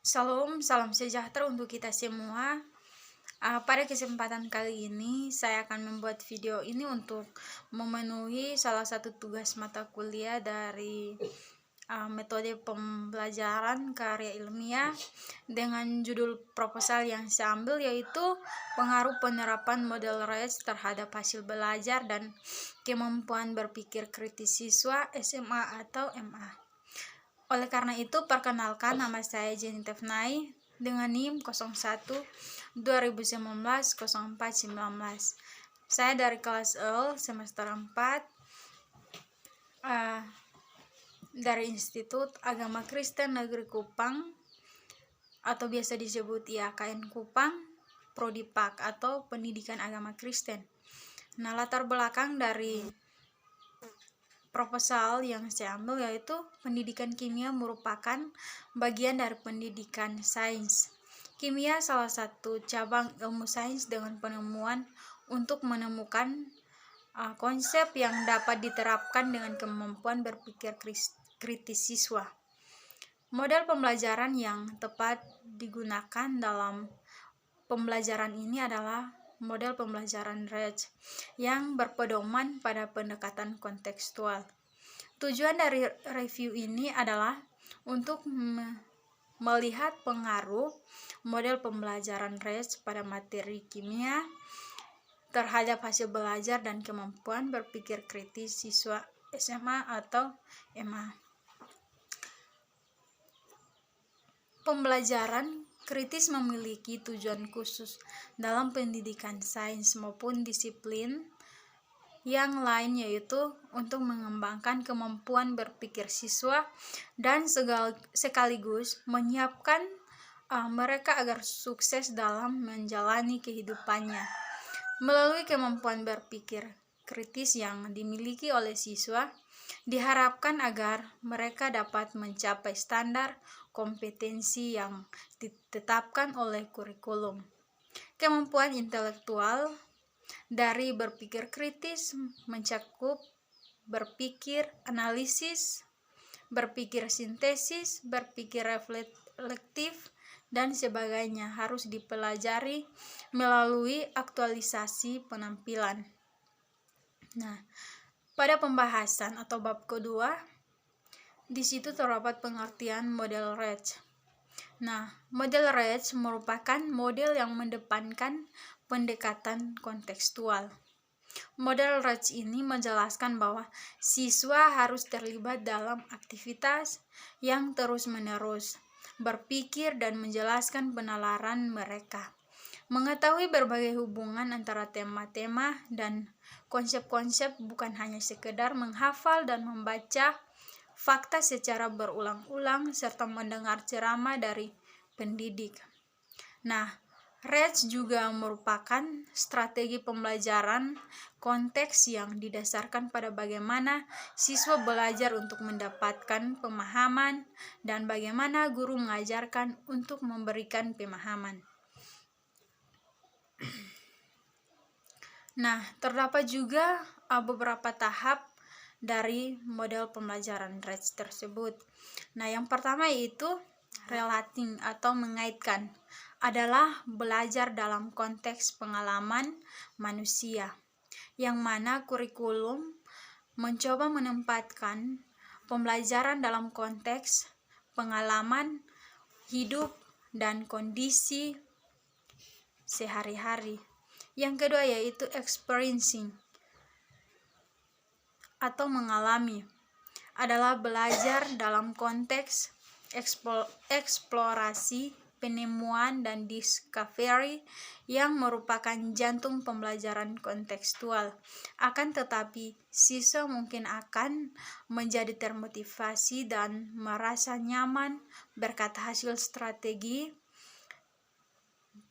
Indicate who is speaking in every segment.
Speaker 1: Salam sejahtera untuk kita semua. Pada kesempatan kali ini, saya akan membuat video ini untuk memenuhi salah satu tugas mata kuliah dari metode pembelajaran karya ilmiah dengan judul proposal yang saya ambil, yaitu pengaruh penerapan model RETS terhadap hasil belajar dan kemampuan berpikir kritis siswa SMA atau MA. Oleh karena itu, perkenalkan, nama saya Jenny Tefnai dengan NIM 01 2019 0419. Saya dari kelas L semester 4 dari Institut Agama Kristen Negeri Kupang atau biasa disebut IAKN Kupang, Prodi PAK atau Pendidikan Agama Kristen. Nah, latar belakang dari proposal yang saya ambil yaitu pendidikan kimia merupakan bagian dari pendidikan sains. Kimia salah satu cabang ilmu sains dengan penemuan untuk menemukan konsep yang dapat diterapkan dengan kemampuan berpikir kritis siswa. Model pembelajaran yang tepat digunakan dalam pembelajaran ini adalah model pembelajaran RETS yang berpedoman pada pendekatan kontekstual. Tujuan dari review ini adalah untuk melihat pengaruh model pembelajaran RETS pada materi kimia terhadap hasil belajar dan kemampuan berpikir kritis siswa SMA atau MA. Pembelajaran kritis memiliki tujuan khusus dalam pendidikan sains maupun disiplin yang lain, yaitu untuk mengembangkan kemampuan berpikir siswa dan sekaligus menyiapkan mereka agar sukses dalam menjalani kehidupannya. Melalui kemampuan berpikir kritis yang dimiliki oleh siswa, diharapkan agar mereka dapat mencapai standar kompetensi yang ditetapkan oleh kurikulum. Kemampuan intelektual dari berpikir kritis mencakup berpikir analisis, berpikir sintesis, berpikir reflektif, dan sebagainya harus dipelajari melalui aktualisasi penampilan. Nah, pada pembahasan atau bab kedua, di situ terdapat pengertian model RETS. Nah, model RETS merupakan model yang mendepankan pendekatan kontekstual. Model RETS ini menjelaskan bahwa siswa harus terlibat dalam aktivitas yang terus-menerus berpikir dan menjelaskan penalaran mereka, mengetahui berbagai hubungan antara tema-tema dan konsep-konsep, bukan hanya sekedar menghafal dan membaca fakta secara berulang-ulang serta mendengar ceramah dari pendidik. Nah, RETS juga merupakan strategi pembelajaran konteks yang didasarkan pada bagaimana siswa belajar untuk mendapatkan pemahaman dan bagaimana guru mengajarkan untuk memberikan pemahaman. Nah, terdapat juga beberapa tahap dari model pembelajaran RETS tersebut. Nah, yang pertama yaitu relating atau mengaitkan, adalah belajar dalam konteks pengalaman manusia, yang mana kurikulum mencoba menempatkan pembelajaran dalam konteks pengalaman hidup dan kondisi sehari-hari. Yang kedua yaitu experiencing atau mengalami, adalah belajar dalam konteks eksplorasi, penemuan, dan discovery yang merupakan jantung pembelajaran kontekstual. Akan tetapi, siswa mungkin akan menjadi termotivasi dan merasa nyaman berkat hasil strategi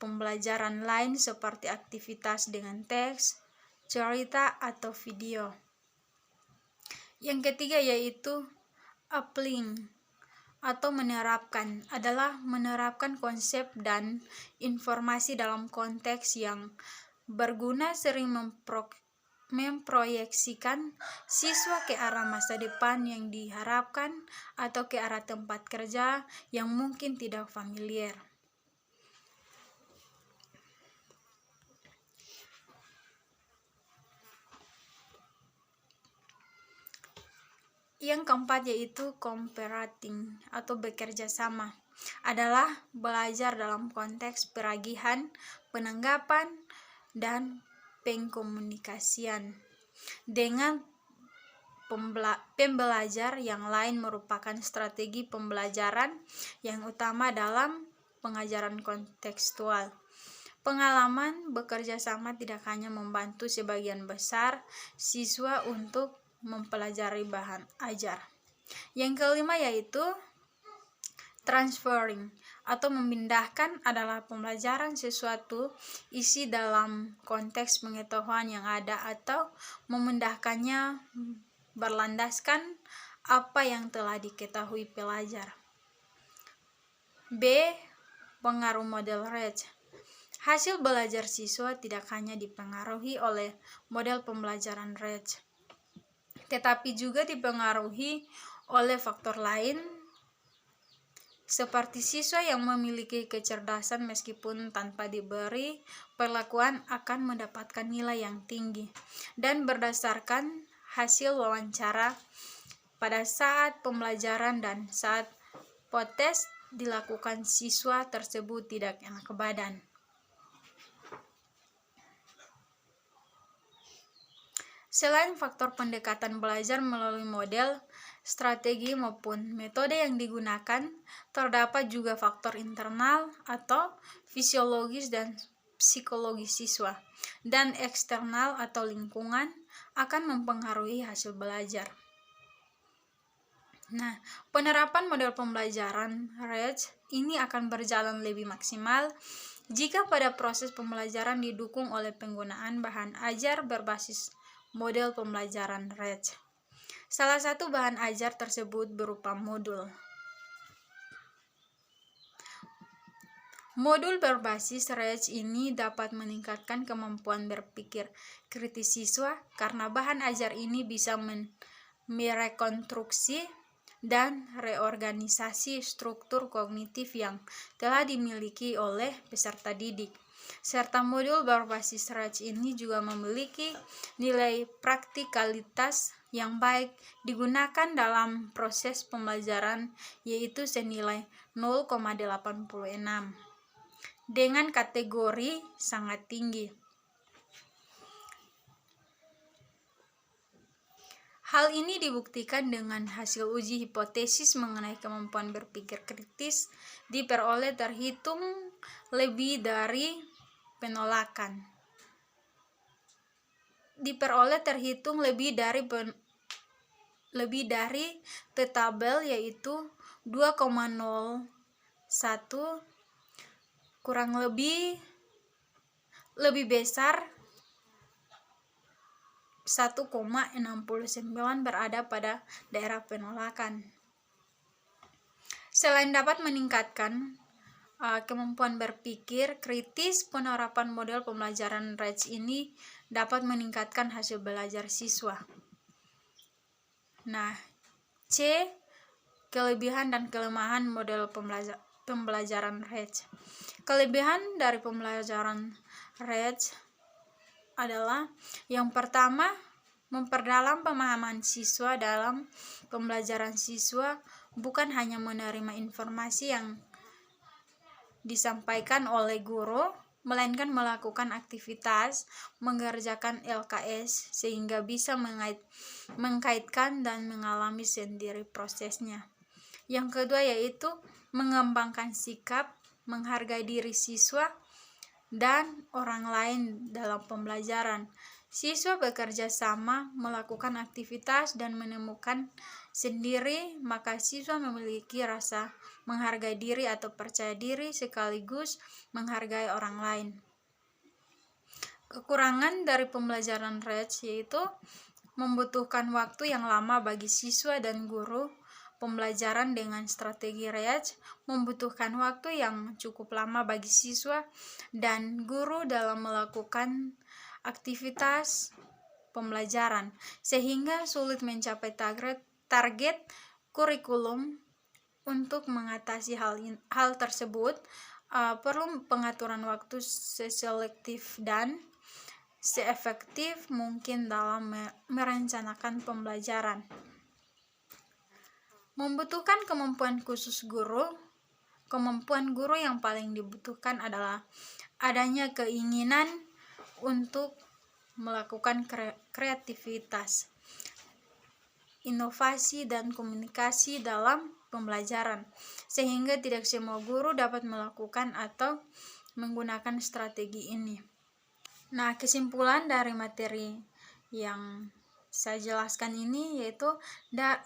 Speaker 1: pembelajaran lain seperti aktivitas dengan teks, cerita, atau video. Yang ketiga yaitu applying atau menerapkan, adalah menerapkan konsep dan informasi dalam konteks yang berguna, sering memproyeksikan siswa ke arah masa depan yang diharapkan atau ke arah tempat kerja yang mungkin tidak familiar. Yang keempat yaitu cooperating atau bekerja sama, adalah belajar dalam konteks peragihan, penanggapan, dan pengkomunikasian dengan pembelajar yang lain merupakan strategi pembelajaran yang utama dalam pengajaran kontekstual. Pengalaman bekerja sama tidak hanya membantu sebagian besar siswa untuk mempelajari bahan ajar. Yang kelima yaitu transferring atau memindahkan, adalah pembelajaran sesuatu isi dalam konteks pengetahuan yang ada atau memindahkannya berlandaskan apa yang telah diketahui pelajar. B. Pengaruh model Reich. Hasil belajar siswa tidak hanya dipengaruhi oleh model pembelajaran Reich, tetapi juga dipengaruhi oleh faktor lain seperti siswa yang memiliki kecerdasan meskipun tanpa diberi perlakuan akan mendapatkan nilai yang tinggi, dan berdasarkan hasil wawancara pada saat pembelajaran dan saat potes dilakukan, siswa tersebut tidak enak badan. Selain faktor pendekatan belajar melalui model, strategi maupun metode yang digunakan, terdapat juga faktor internal atau fisiologis dan psikologis siswa, dan eksternal atau lingkungan akan mempengaruhi hasil belajar. Nah, penerapan model pembelajaran Reich ini akan berjalan lebih maksimal jika pada proses pembelajaran didukung oleh penggunaan bahan ajar berbasis model pembelajaran Reich. Salah satu bahan ajar tersebut berupa modul. Modul berbasis Reich ini dapat meningkatkan kemampuan berpikir kritis siswa karena bahan ajar ini bisa merekonstruksi dan reorganisasi struktur kognitif yang telah dimiliki oleh peserta didik. Serta modul berbasis Reich ini juga memiliki nilai praktikalitas yang baik digunakan dalam proses pembelajaran, yaitu senilai 0,86 dengan kategori sangat tinggi. Hal ini dibuktikan dengan hasil uji hipotesis mengenai kemampuan berpikir kritis diperoleh terhitung lebih dari tabel, yaitu 2,01 kurang lebih besar 1,69 berada pada daerah penolakan. Selain dapat meningkatkan kemampuan berpikir kritis, penerapan model pembelajaran Reich ini dapat meningkatkan hasil belajar siswa. Nah, C. Kelebihan dan kelemahan model pembelajaran Reich. Kelebihan dari pembelajaran Reich adalah yang pertama, memperdalam pemahaman siswa dalam pembelajaran. Siswa bukan hanya menerima informasi yang disampaikan oleh guru, melainkan melakukan aktivitas, mengerjakan LKS sehingga bisa mengkaitkan dan mengalami sendiri prosesnya. Yang kedua yaitu mengembangkan sikap menghargai diri siswa dan orang lain dalam pembelajaran. Siswa bekerja sama, melakukan aktivitas, dan menemukan sendiri, maka siswa memiliki rasa menghargai diri atau percaya diri sekaligus menghargai orang lain. Kekurangan dari pembelajaran Reich yaitu membutuhkan waktu yang lama bagi siswa dan guru. Pembelajaran dengan strategi Reich membutuhkan waktu yang cukup lama bagi siswa dan guru dalam melakukan aktivitas pembelajaran, sehingga sulit mencapai target kurikulum. Untuk mengatasi hal tersebut, perlu pengaturan waktu seselektif dan seefektif mungkin dalam merencanakan pembelajaran. Membutuhkan kemampuan khusus guru. Kemampuan guru yang paling dibutuhkan adalah adanya keinginan untuk melakukan kreativitas, inovasi, dan komunikasi dalam pembelajaran, sehingga tidak semua guru dapat melakukan atau menggunakan strategi ini. Nah, kesimpulan dari materi yang saya jelaskan ini yaitu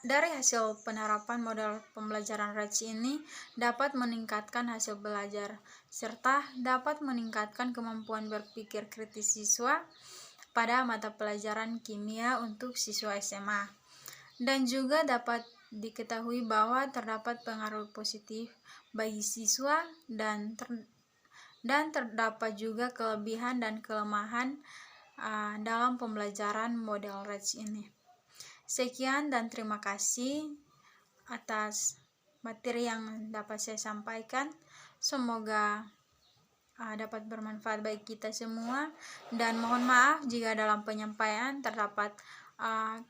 Speaker 1: dari hasil penerapan model pembelajaran RACI ini dapat meningkatkan hasil belajar serta dapat meningkatkan kemampuan berpikir kritis siswa pada mata pelajaran kimia untuk siswa SMA. Dan juga dapat diketahui bahwa terdapat pengaruh positif bagi siswa dan terdapat juga kelebihan dan kelemahan dalam pembelajaran model RACI ini. Sekian dan terima kasih atas materi yang dapat saya sampaikan. Semoga dapat bermanfaat bagi kita semua, dan mohon maaf jika dalam penyampaian terdapat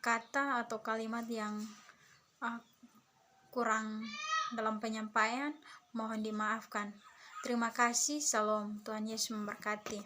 Speaker 1: kata atau kalimat yang kurang dalam penyampaian, mohon dimaafkan. Terima kasih. Salam, Tuhan Yesus memberkati.